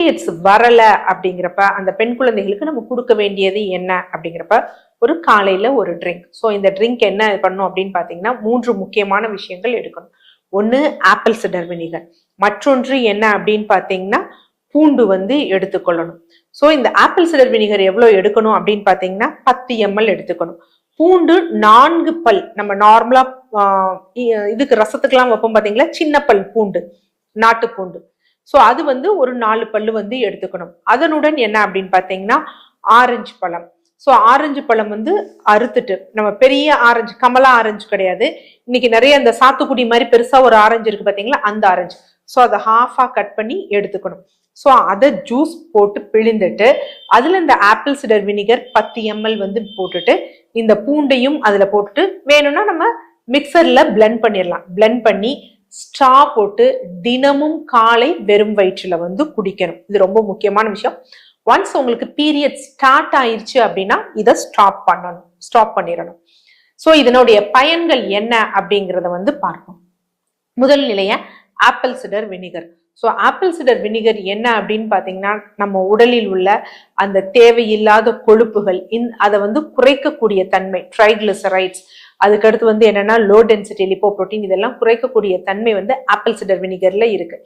Periods வரல அப்படிங்கிறப்ப அந்த பெண் குழந்தைகளுக்கு நம்ம கொடுக்க வேண்டியது என்ன அப்படிங்கிறப்ப ஒரு காலையில ஒரு ட்ரிங்க். ஸோ இந்த ட்ரிங்க் என்ன பண்ணும் அப்படின்னு பாத்தீங்கன்னா 3 முக்கியமான விஷயங்கள் எடுக்கணும். ஒன்னு ஆப்பிள் சிடர் வினிகர், மற்றொன்று என்ன அப்படின்னு பாத்தீங்கன்னா பூண்டு எடுத்துக்கொள்ளணும். ஸோ இந்த ஆப்பிள் சிடர் வினிகர் எவ்வளவு எடுக்கணும் அப்படின்னு பாத்தீங்கன்னா 10 ml எடுத்துக்கணும். பூண்டு 4 பல், நம்ம நார்மலா இதுக்கு ரசத்துக்கெல்லாம் வைப்போம் பாத்தீங்களா, சின்ன பல் பூண்டு, நாட்டு பூண்டு. ஸோ அது ஒரு 4 பல்லு எடுத்துக்கணும். அதனுடன் என்ன அப்படின்னு பாத்தீங்கன்னா ஆரஞ்சு பழம். ஸோ ஆரஞ்சு பழம் அறுத்துட்டு, நம்ம பெரிய ஆரஞ்சு, கமலா ஆரஞ்சு கிடையாது, இன்னைக்கு நிறைய இந்த சாத்துக்குடி மாதிரி பெருசா ஒரு ஆரஞ்சு இருக்கு பாத்தீங்களா, அந்த ஆரஞ்சு. ஸோ அதை ஹாஃபா கட் பண்ணி எடுத்துக்கணும். ஸோ அதை ஜூஸ் போட்டு பிழிந்துட்டு அதுல இந்த ஆப்பிள் சிடர் வினிகர் 10 ml போட்டுட்டு இந்த பூண்டையும் அதுல போட்டுட்டு வேணும்னா நம்ம மிக்சர்ல பிளெண்ட் பண்ணிடலாம். பிளெண்ட் பண்ணி ஸ்ட்ரா போட்டு தினமும் காலை வெறும் வயிற்றுல குடிக்கணும். இது ரொம்ப முக்கியமான விஷயம். ஒன்ஸ் உங்களுக்கு பீரியட் ஸ்டார்ட் ஆயிருச்சு அப்படின்னா இதை ஸ்டாப் பண்ணிடணும். ஸோ இதனுடைய பயன்கள் என்ன அப்படிங்கிறத பார்ப்போம். முதல் நிலைய apple cider vinegar. So apple cider vinegar என்ன அப்படின்னு பாத்தீங்கன்னா நம்ம உடலில் உள்ள அந்த தேவையில்லாத கொழுப்புகள் அதை குறைக்கக்கூடிய தன்மை, ட்ரைகிளிசரைட்ஸ், அதுக்கடுத்து என்னன்னா லோ டென்சிட்டி லிப்போப்ரோட்டீன், இதெல்லாம் குறைக்கக்கூடிய தன்மை ஆப்பிள் சிடர் வினிகர்ல இருக்கு.